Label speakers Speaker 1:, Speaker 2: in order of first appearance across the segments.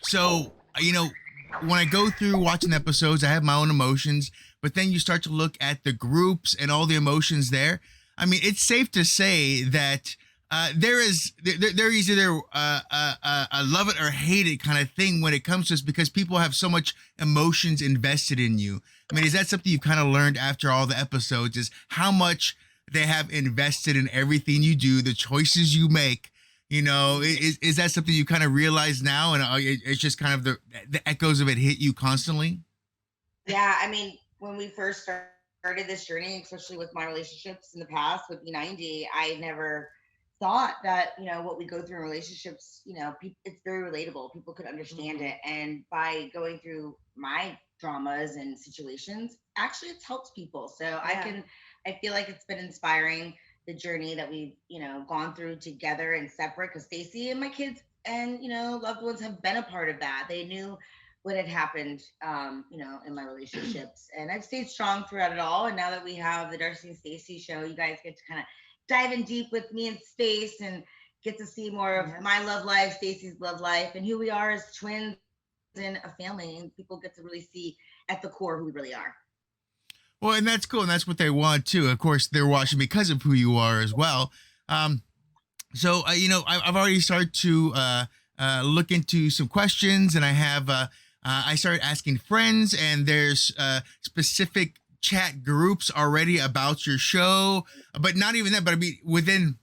Speaker 1: So, when I go through watching episodes, I have my own emotions, but then you start to look at the groups and all the emotions there. I mean, it's safe to say that there is either a love it or hate it kind of thing when it comes to this, because people have so much emotions invested in you. I mean, is that something you've kind of learned after all the episodes, is how much they have invested in everything you do, the choices you make? Is that something you kind of realize now, and it's just kind of the echoes of it hit you constantly?
Speaker 2: Yeah, I mean, when we first started this journey, especially with my relationships in the past with B90, I never thought that, what we go through in relationships, it's very relatable. People could understand it. And by going through my dramas and situations, actually it's helped people. So I feel like it's been inspiring, the journey that we've, gone through together and separate, because Stacey and my kids and, loved ones have been a part of that. They knew what had happened, in my relationships. And I've stayed strong throughout it all. And now that we have the Darcey and Stacey show, you guys get to kind of dive in deep with me in space and get to see more of my love life, Stacey's love life, and who we are as twins and a family. And people get to really see at the core who we really are.
Speaker 1: Well, and that's cool, and that's what they want too. Of course, they're watching because of who you are as well. So I've already started to look into some questions, and I have I started asking friends, and there's specific chat groups already about your show. But not even that, but I mean within,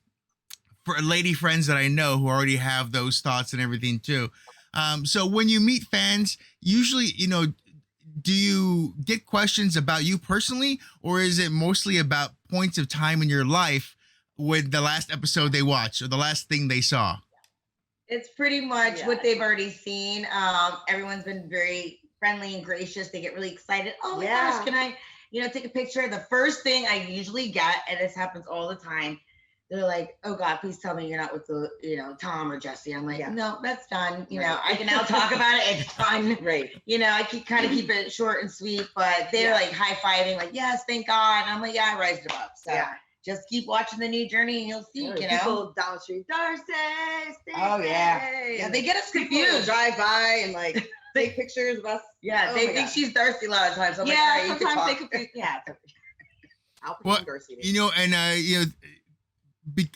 Speaker 1: for lady friends that I know who already have those thoughts and everything too. So when you meet fans, usually, do you get questions about you personally, or is it mostly about points of time in your life with the last episode they watched or the last thing they saw?
Speaker 2: It's pretty much what they've already seen. Everyone's been very friendly and gracious. They get really excited. Oh my gosh, can I, take a picture? The first thing I usually get, and this happens all the time, they're like, "Oh God, please tell me you're not with the, Tom or Jesse." I'm like, "No, that's done. I can now talk about it. It's fun."
Speaker 3: Right.
Speaker 2: I keep it short and sweet, but they're like high-fiving, like, "Yes, thank God." And I'm like, "Yeah, I rise above." So just keep watching the new journey and you'll see,
Speaker 3: People down the street, Darcey, Stacey.
Speaker 2: Oh yeah, they get us confused.
Speaker 3: Drive by and like take pictures of us.
Speaker 2: Yeah, they think she's Darcey a lot of times. So I'm like, all right, sometimes they confuse. Yeah.
Speaker 3: I'll put Darcey.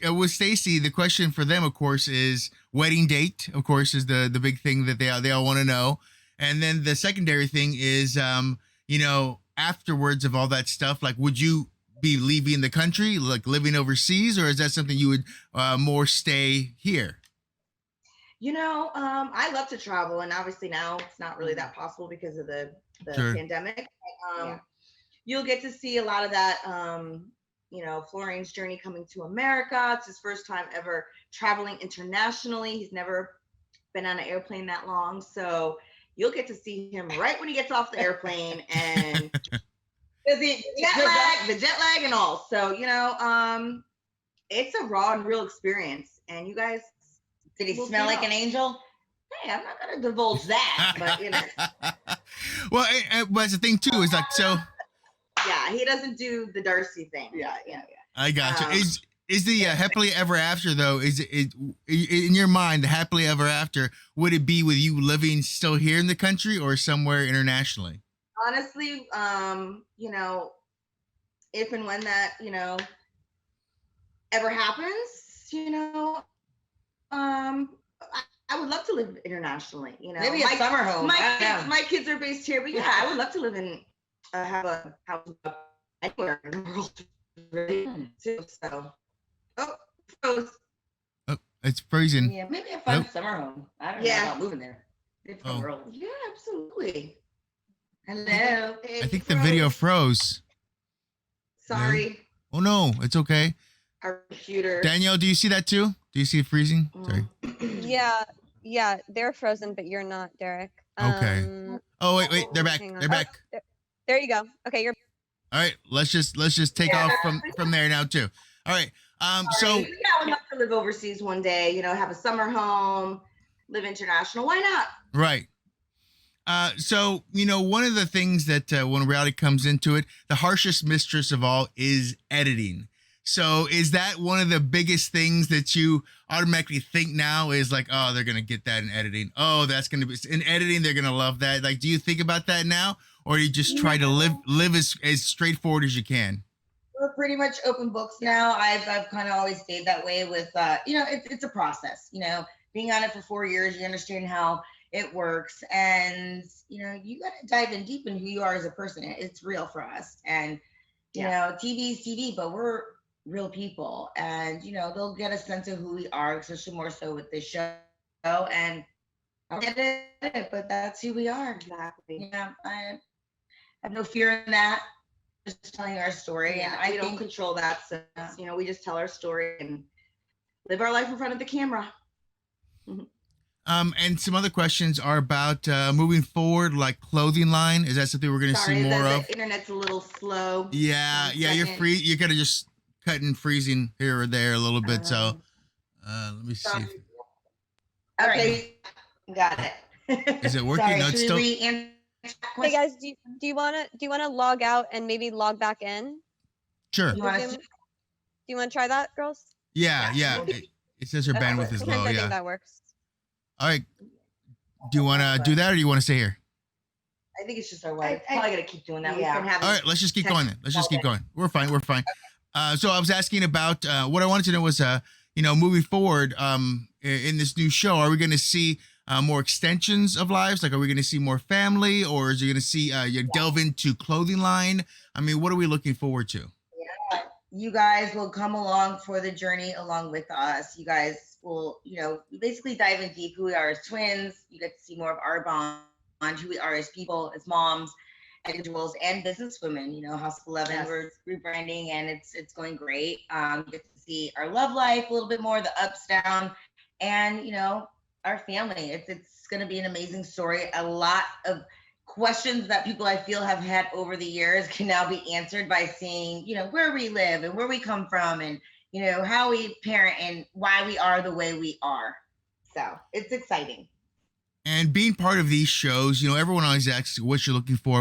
Speaker 1: With Stacey, the question for them, of course, is wedding date. Of course, is the big thing that they all want to know, and then the secondary thing is, afterwards of all that stuff, like, would you be leaving the country, like living overseas, or is that something you would more stay here?
Speaker 2: I love to travel, and obviously now it's not really that possible because of the pandemic. You'll get to see a lot of that. Florian's journey coming to America. It's his first time ever traveling internationally. He's never been on an airplane that long. So you'll get to see him right when he gets off the airplane, and the jet lag and all. So, it's a raw and real experience. And you guys, did he smell like an angel? Hey, I'm not going to divulge that, but
Speaker 1: Well, but that's the thing too, is like, so.
Speaker 2: Yeah, he doesn't do the Darcey thing. Yeah.
Speaker 1: I got you. Is the happily ever after, though, is it in your mind, the happily ever after, would it be with you living still here in the country or somewhere internationally?
Speaker 2: Honestly, if and when that, ever happens, I would love to live internationally,
Speaker 3: Maybe a summer home.
Speaker 2: My kids are based here, but I would love to live in, have a house anywhere in the world. So, froze.
Speaker 1: Oh, it's freezing.
Speaker 2: Yeah, maybe a fun summer home. I don't know about moving there. Different world. Yeah, absolutely. Hello.
Speaker 1: I think the video froze.
Speaker 2: Sorry.
Speaker 1: No? Oh no, it's okay.
Speaker 2: Our computer.
Speaker 1: Danielle, do you see that too? Do you see it freezing? Sorry.
Speaker 4: Yeah, they're frozen, but you're not, Derek.
Speaker 1: Okay. Oh wait, they're back. They're back.
Speaker 4: There you go. Okay, you're.
Speaker 1: All right, let's just take off from there now too. All right. So
Speaker 2: I would love to live overseas one day. Have a summer home, live international. Why not?
Speaker 1: Right. So one of the things that when reality comes into it, the harshest mistress of all is editing. So is that one of the biggest things that you automatically think now is like, oh, they're gonna get that in editing. Oh, that's gonna be in editing. They're gonna love that. Like, do you think about that now, or do you just try to live as straightforward as you can?
Speaker 2: We're pretty much open books now. I've kind of always stayed that way with it's a process. Being on it for 4 years, you understand how it works, and you got to dive in deep in who you are as a person. It's real for us, and TV is TV, but we're real people, and they'll get a sense of who we are, especially more so with this show. And I get it, but that's who we are.
Speaker 3: Exactly.
Speaker 2: I have no fear in that. Just telling our story, and
Speaker 3: we don't control that. So we just tell our story and live our life in front of the camera.
Speaker 1: And some other questions are about moving forward, like clothing line. Is that something we're going to see more of?
Speaker 3: The internet's a little slow.
Speaker 1: Yeah, you're kind of just cutting, freezing here or there a little bit. So let me see.
Speaker 2: Okay, got it.
Speaker 1: Is it working?
Speaker 2: Sorry,
Speaker 1: No, it's still.
Speaker 4: Hey guys, do you wanna log out and maybe log back in?
Speaker 1: Sure.
Speaker 2: You
Speaker 4: Do you want to try that, girls?
Speaker 1: Yeah. It says her bandwidth is
Speaker 4: Sometimes
Speaker 1: low.
Speaker 4: I think
Speaker 1: Yeah.
Speaker 4: that works.
Speaker 1: All right. Do you want to do that, or do you want to stay here?
Speaker 3: I think it's just our way. Probably gonna keep doing that.
Speaker 2: Yeah.
Speaker 3: We've been having.
Speaker 1: All right, let's just keep going then. Let's just keep going. We're fine. So I was asking about what I wanted to know was, moving forward, in this new show, are we going to see more extensions of lives? Like, are we going to see more family, or is you going to see you delve into clothing line? I mean, what are we looking forward to?
Speaker 2: Yeah, you guys will come along for the journey along with us. You guys will, basically dive in deep who we are as twins. You get to see more of our bond, who we are as people, as moms, individuals, and businesswomen. House of 11, we're rebranding, and it's going great. You get to see our love life a little bit more, the ups, down, and our family. It's going to be an amazing story. A lot of questions that people I feel have had over the years can now be answered by seeing, where we live and where we come from, and how we parent and why we are the way we are. So it's exciting.
Speaker 1: And being part of these shows, everyone always asks what you're looking for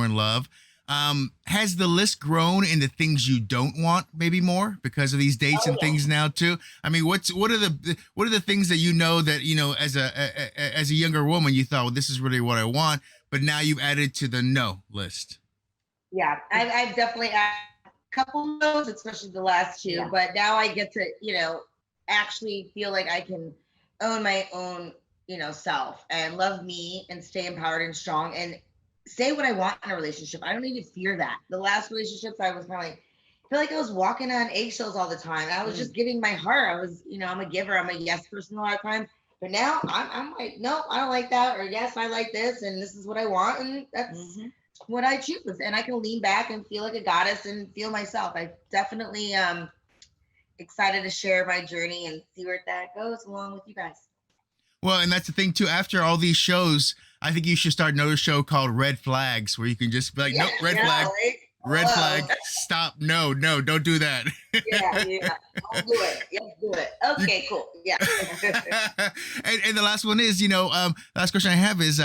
Speaker 1: in love. Has the list grown in the things you don't want, maybe more because of these dates and things now too? I mean, what are the things that as a younger woman you thought, well, this is really what I want, but now you've added to the no list?
Speaker 2: Yeah, I've definitely added a couple of those, especially the last two. Yeah. But now I get to actually feel like I can own my own self and love me and stay empowered and strong and say what I want in a relationship. I don't need to fear that. The last relationships I was kind of like, I feel like I was walking on eggshells all the time. I was just giving my heart. I was, I'm a giver. I'm a yes person a lot of times. But now I'm like, no, I don't like that. Or yes, I like this. And this is what I want. And that's what I choose. And I can lean back and feel like a goddess and feel myself. I definitely excited to share my journey and see where that goes along with you guys.
Speaker 1: Well, and that's the thing too. After all these shows, I think you should start another show called Red Flags, where you can just be like, nope, red flag, right? Red flag, stop, no, don't do that.
Speaker 2: Yeah, I'll do it. Yeah, do it. Okay, cool. Yeah.
Speaker 1: and the last one is, last question I have is,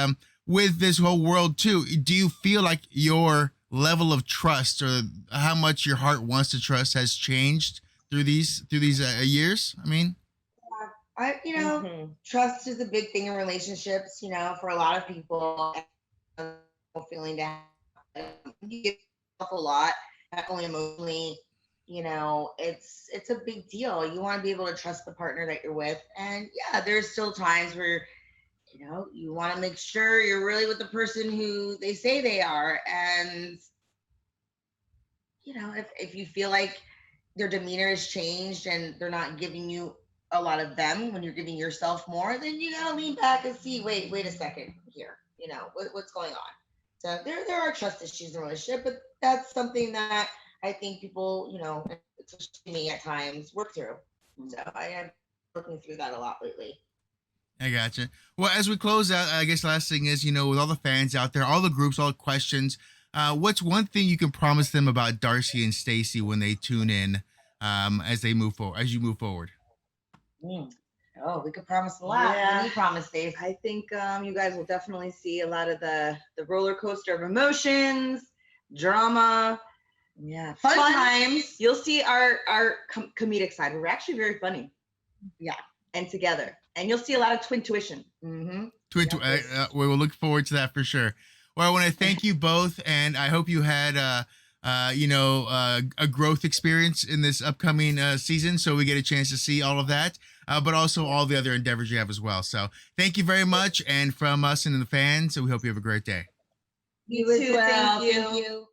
Speaker 1: with this whole world too, do you feel like your level of trust or how much your heart wants to trust has changed through these years? I mean.
Speaker 2: Trust is a big thing in relationships, for a lot of people. Feeling down, you give yourself a lot, not only emotionally, it's a big deal. You want to be able to trust the partner that you're with. And yeah, there's still times where, you want to make sure you're really with the person who they say they are. And, if you feel like their demeanor has changed and they're not giving you a lot of them when you're giving yourself more, then you gotta lean back and see, wait a second here, what's going on. So there are trust issues in a relationship, but that's something that I think people, especially me at times, work through. So I am working through that a lot lately.
Speaker 1: I gotcha. Well, as we close out, I guess the last thing is, with all the fans out there, all the groups, all the questions, what's one thing you can promise them about Darcey and Stacey when they tune in, as you move forward?
Speaker 2: Oh, we could promise a lot.
Speaker 3: Yeah.
Speaker 2: What do you promise, Dave?
Speaker 3: I think you guys will definitely see a lot of the roller coaster of emotions, drama, Yeah, fun times. You'll see our comedic side. We're actually very funny.
Speaker 2: Yeah,
Speaker 3: and together, and you'll see a lot of twin tuition.
Speaker 1: We will look forward to that for sure. Well, I want to thank you both, and I hope you had a growth experience in this upcoming season, so we get a chance to see all of that, but also all the other endeavors you have as well. So thank you very much, and from us and the fans, so we hope you have a great day.
Speaker 3: You too. Thank you.